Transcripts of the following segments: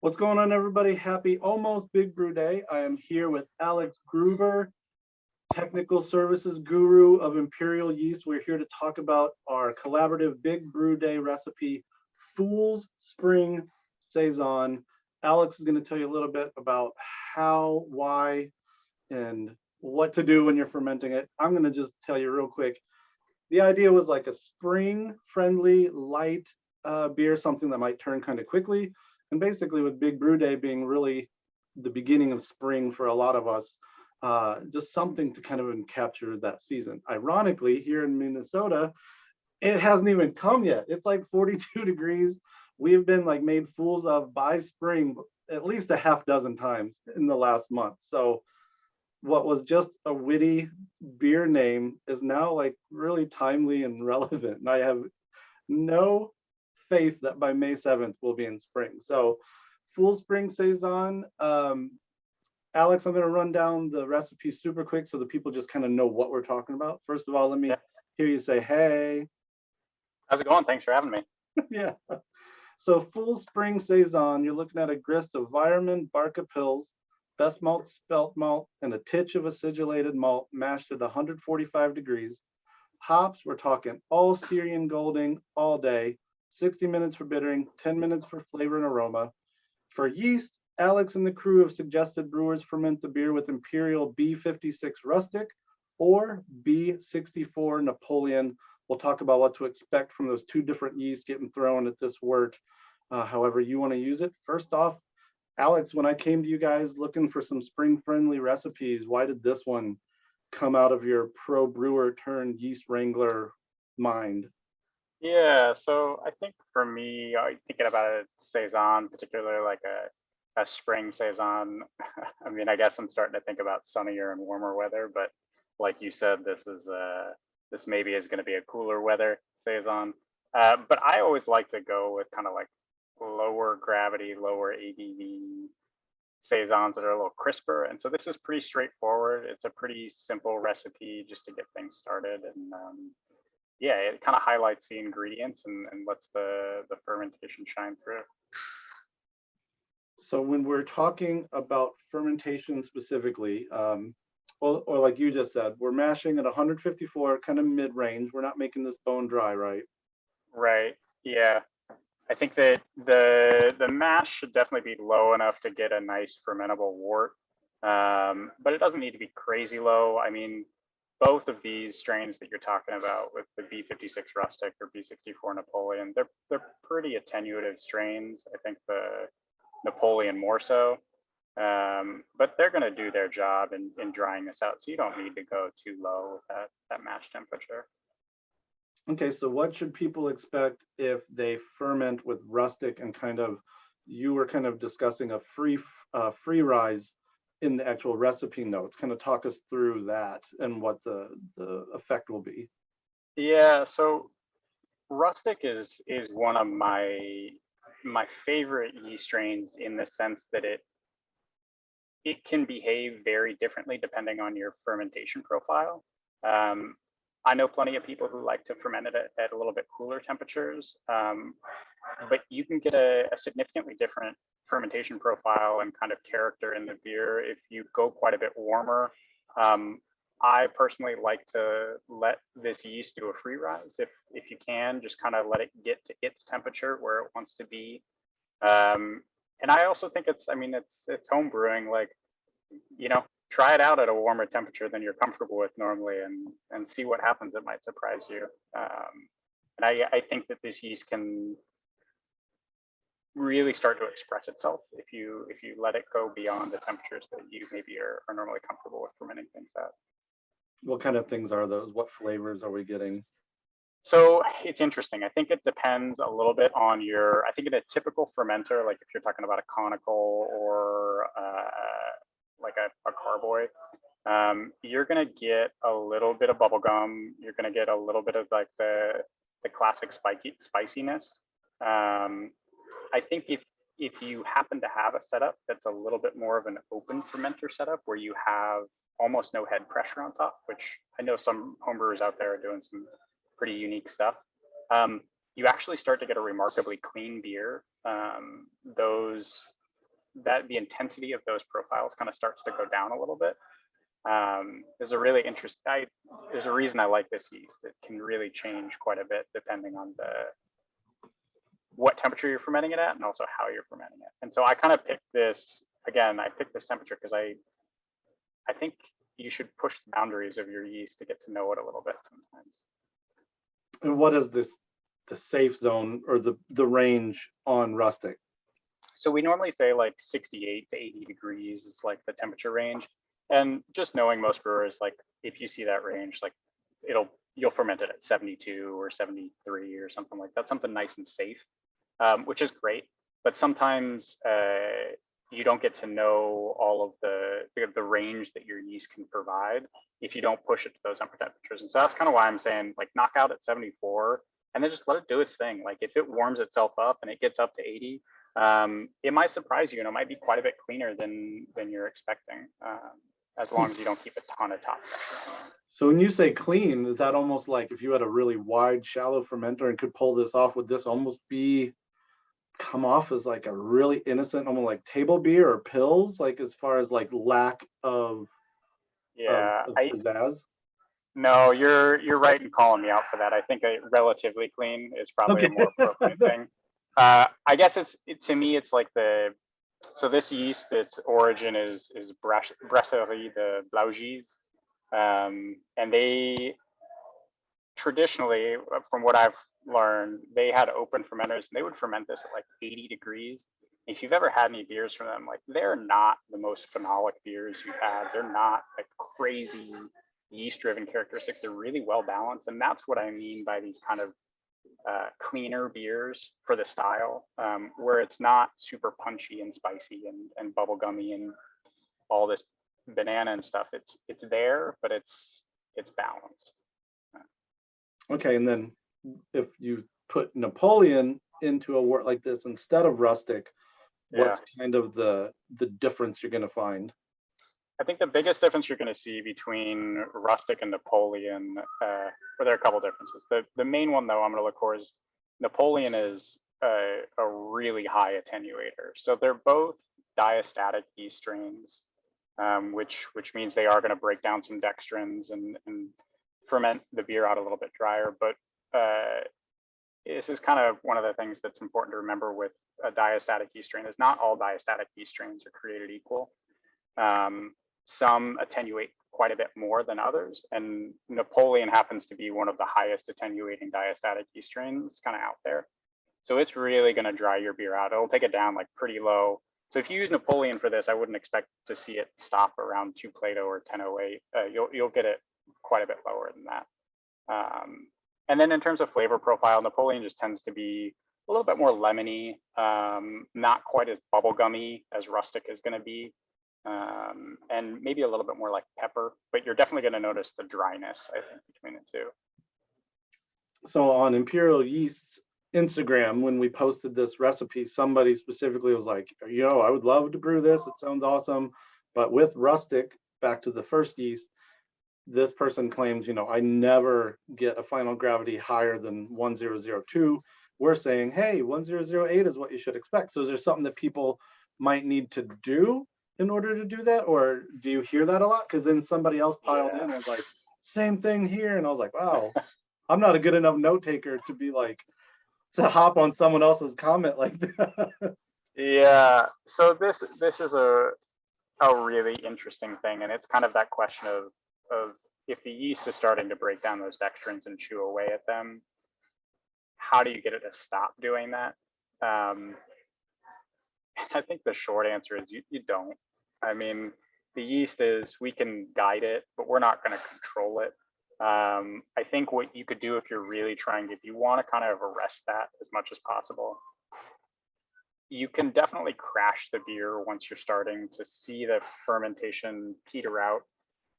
What's going on, everybody? Happy almost Big Brew Day. I am here with Alex Gruber, technical services guru of Imperial Yeast. We're here to talk about our collaborative Big Brew Day recipe, Fool's Spring Saison. Alex is going to tell you a little bit about how, why, and what to do when you're fermenting it. I'm going to just tell you real quick. The idea was like a spring-friendly, light beer, something that might turn kind of quickly. And basically with Big Brew Day being really the beginning of spring for a lot of us, just something to kind of capture that season. Ironically, here in Minnesota, it hasn't even come yet. It's like 42 degrees. We've been like made fools of by spring at least a half dozen times in the last month. So what was just a witty beer name is now like really timely and relevant. And I have no faith that by May 7th we'll be in spring. So full spring Saison. Alex, I'm going to run down the recipe super quick so that people just kind of know what we're talking about. First of all, let me hear you say, hey. How's it going? Thanks for having me. Yeah. So full spring Saison, you're looking at a grist of Weyermann Barca Pils, best malt, spelt malt, and a titch of acidulated malt mashed at 145 degrees. Hops, we're talking all Styrian Golding all day, 60 minutes for bittering, 10 minutes for flavor and aroma. For yeast, Alex and the crew have suggested brewers ferment the beer with Imperial B56 Rustic or B64 Napoleon. We'll talk about what to expect from those two different yeasts getting thrown at this wort, however you want to use it. First off, Alex, when I came to you guys looking for some spring-friendly recipes, why did this one come out of your pro brewer turned yeast wrangler mind? Yeah, so I think for me, thinking about a Saison, particularly like a spring Saison, I mean, I guess I'm starting to think about sunnier and warmer weather, but like you said, this maybe is going to be a cooler weather Saison. But I always like to go with kind of like lower gravity, lower ABV Saisons that are a little crisper. And so this is pretty straightforward. It's a pretty simple recipe just to get things started. And yeah, it kind of highlights the ingredients and lets the fermentation shine through. So when we're talking about fermentation specifically, or like you just said, we're mashing at 154, kind of mid-range. We're not making this bone dry, right? Right. Yeah. I think that the mash should definitely be low enough to get a nice fermentable wort, but it doesn't need to be crazy low. I mean, both of these strains that you're talking about with the B56 Rustic or B64 Napoleon, they're pretty attenuative strains. I think the Napoleon more so, but they're going to do their job in drying this out. So you don't need to go too low with that mash temperature. Okay, so what should people expect if they ferment with rustic and kind of, you were kind of discussing a free rise in the actual recipe notes. Kind of talk us through that and what the effect will be. Yeah, so rustic is one of my favorite yeast strains in the sense that it can behave very differently depending on your fermentation profile. I know plenty of people who like to ferment it at a little bit cooler temperatures, but you can get a significantly different fermentation profile and kind of character in the beer if you go quite a bit warmer. I personally like to let this yeast do a free rise if you can, just kind of let it get to its temperature where it wants to be. And I also think it's home brewing, like, you know, try it out at a warmer temperature than you're comfortable with normally and see what happens. It might surprise you. And I think that this yeast can really start to express itself if you let it go beyond the temperatures that you maybe are normally comfortable with fermenting things at. What kind of things are those? What flavors are we getting? So it's interesting. I think it depends a little bit on I think in a typical fermenter, like if you're talking about a conical or like a carboy, you're going to get a little bit of bubblegum. You're going to get a little bit of like the classic spiciness. I think if you happen to have a setup that's a little bit more of an open fermenter setup where you have almost no head pressure on top, which I know some homebrewers out there are doing some pretty unique stuff, you actually start to get a remarkably clean beer. Those the intensity of those profiles kind of starts to go down a little bit. There's a really there's a reason I like this yeast. It can really change quite a bit depending on what temperature you're fermenting it at and also how you're fermenting it. And so I kind of picked this, again, I picked this temperature because I think you should push the boundaries of your yeast to get to know it a little bit sometimes. And what is the safe zone or the range on Rustic? So we normally say like 68 to 80 degrees is like the temperature range. And just knowing most brewers, like if you see that range, like you'll ferment it at 72 or 73 or something like that, something nice and safe, which is great. But sometimes you don't get to know all of the range that your yeast can provide if you don't push it to those upper temperatures. And so that's kind of why I'm saying like knock out at 74 and then just let it do its thing. Like if it warms itself up and it gets up to 80, it might surprise you and it might be quite a bit cleaner than you're expecting, as long as you don't keep a ton of top pressure. So when you say clean, is that almost like if you had a really wide, shallow fermenter and could pull this off, would this almost come off as like a really innocent, almost like table beer or pills, like as far as like lack of pizzazz? No, you're right in calling me out for that. I think a relatively clean is probably a more appropriate thing. I guess to me it's like so this yeast, its origin is Brasserie de Blaugis, and they traditionally, from what I've learned, they had open fermenters and they would ferment this at like 80 degrees. If you've ever had any beers from them, like they're not the most phenolic beers you've had. They're not like crazy yeast-driven characteristics. They're really well balanced, and that's what I mean by these kind of cleaner beers for the style, where it's not super punchy and spicy and bubblegummy and all this banana and stuff. It's there, but it's balanced. Okay, and then if you put Napoleon into a wort like this instead of Rustic, what's kind of the difference you're going to find? I think the biggest difference you're going to see between Rustic and Napoleon, well, there are a couple differences. The main one, though, I'm going to look for is Napoleon is a really high attenuator. So they're both diastatic yeast strains, which means they are going to break down some dextrins and ferment the beer out a little bit drier. But this is kind of one of the things that's important to remember with a diastatic yeast strain is not all diastatic yeast strains are created equal. Some attenuate quite a bit more than others, and Napoleon happens to be one of the highest attenuating diastatic yeast strains kind of out there. So it's really going to dry your beer out. It'll take it down like pretty low. So if you use Napoleon for this, I wouldn't expect to see it stop around 2 Plato or 1008. You'll get it quite a bit lower than that. And then in terms of flavor profile, Napoleon just tends to be a little bit more lemony, not quite as bubblegummy as Rustic is going to be. And maybe a little bit more like pepper, but you're definitely going to notice the dryness, I think, between the two. So on Imperial Yeast's Instagram, when we posted this recipe, somebody specifically was like, yo, I would love to brew this. It sounds awesome. But with Rustic, back to the first yeast, this person claims, I never get a final gravity higher than 1002. We're saying, hey, 1008 is what you should expect. So is there something that people might need to do in order to do that, or do you hear that a lot? Because then somebody else piled in and was like, same thing here, and I was like, wow, I'm not a good enough note taker to be like to hop on someone else's comment like that. Yeah, so this is a really interesting thing, and it's kind of that question of if the yeast is starting to break down those dextrins and chew away at them, how do you get it to stop doing that? I think the short answer is you don't. I mean, the yeast we can guide it, but we're not going to control it. I think what you could do if you're really trying, if you want to kind of arrest that as much as possible, you can definitely crash the beer once you're starting to see the fermentation peter out,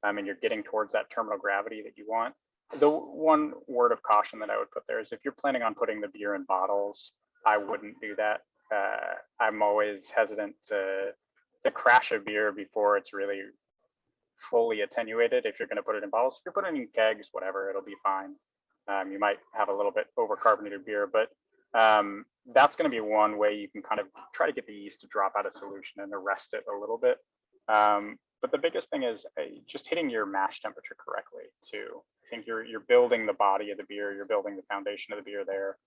and you're getting towards that terminal gravity that you want. The one word of caution that I would put there is if you're planning on putting the beer in bottles, I wouldn't do that. I'm always hesitant to crash a beer before it's really fully attenuated. If you're going to put it in bottles, if you're putting it in kegs, whatever, it'll be fine. You might have a little bit overcarbonated beer, but that's going to be one way you can kind of try to get the yeast to drop out of solution and arrest it a little bit. But the biggest thing is just hitting your mash temperature correctly too. I think you're building the body of the beer, you're building the foundation of the beer there.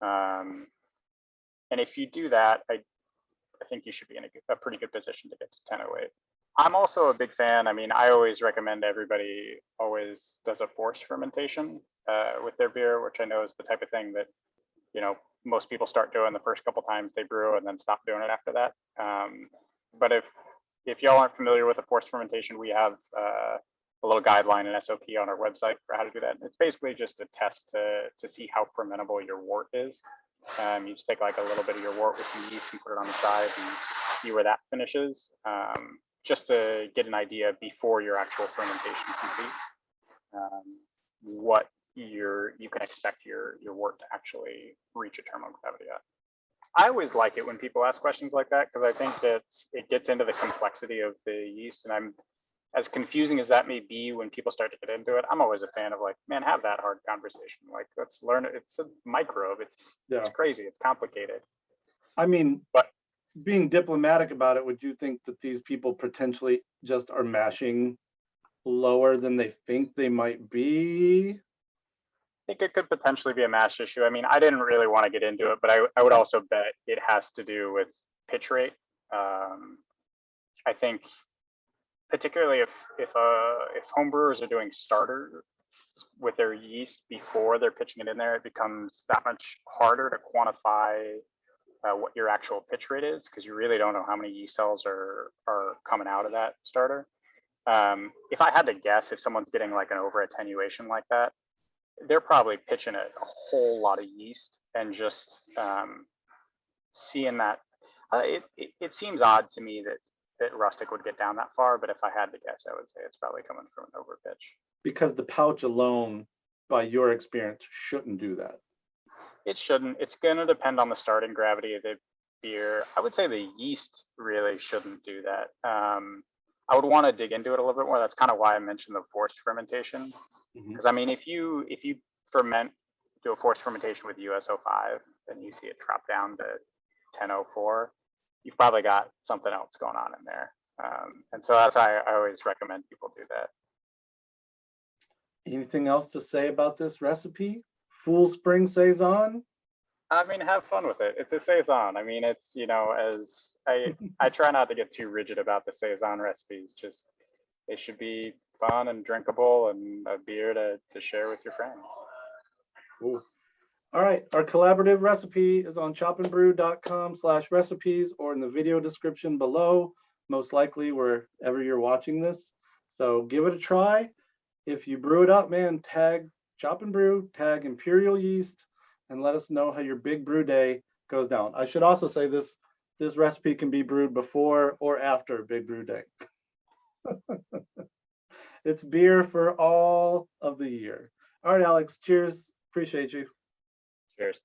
And if you do that, I think you should be in a pretty good position to get to 1008. I'm also a big fan. I mean, I always recommend everybody always does a forced fermentation with their beer, which I know is the type of thing that, you know, most people start doing the first couple times they brew and then stop doing it after that. But if y'all aren't familiar with a forced fermentation, we have a little guideline and SOP on our website for how to do that. It's basically just a test to see how fermentable your wort is. You just take like a little bit of your wort with some yeast and put it on the side and see where that finishes, just to get an idea before your actual fermentation complete, what you can expect your wort to actually reach a terminal gravity at. I always like it when people ask questions like that, because I think that it gets into the complexity of the yeast, and I'm as confusing as that may be when people start to get into it. I'm always a fan of like, man, have that hard conversation. Like, let's learn it. It's a microbe. It's crazy. It's complicated. I mean, but being diplomatic about it, would you think that these people potentially just are mashing lower than they think they might be? I think it could potentially be a mash issue. I mean, I didn't really want to get into it, but I would also bet it has to do with pitch rate. I think particularly if homebrewers are doing starter with their yeast before they're pitching it in there, it becomes that much harder to quantify what your actual pitch rate is, because you really don't know how many yeast cells are coming out of that starter. If I had to guess, if someone's getting like an over attenuation like that, they're probably pitching a whole lot of yeast and just seeing that. It seems odd to me that Rustic would get down that far, but if I had to guess, I would say it's probably coming from an overpitch. Because the pouch alone, by your experience, shouldn't do that. It shouldn't. It's going to depend on the starting gravity of the beer. I would say the yeast really shouldn't do that. I would want to dig into it a little bit more. That's kind of why I mentioned the forced fermentation. Because I mean, if you do a forced fermentation with US-05, then you see it drop down to 1004. You've probably got something else going on in there. And so that's why I always recommend people do that. Anything else to say about this recipe? Full spring Saison? I mean, have fun with it. It's a Saison. I mean, it's, you know, as I try not to get too rigid about the Saison recipes. Just, it should be fun and drinkable and a beer to share with your friends. Ooh. All right, our collaborative recipe is on chopandbrew.com/recipes or in the video description below, most likely wherever you're watching this. So give it a try. If you brew it up, man, tag Chop and Brew, tag Imperial Yeast, and let us know how your Big Brew day goes down. I should also say this recipe can be brewed before or after Big Brew day. It's beer for all of the year. All right, Alex, cheers. Appreciate you. Cheers.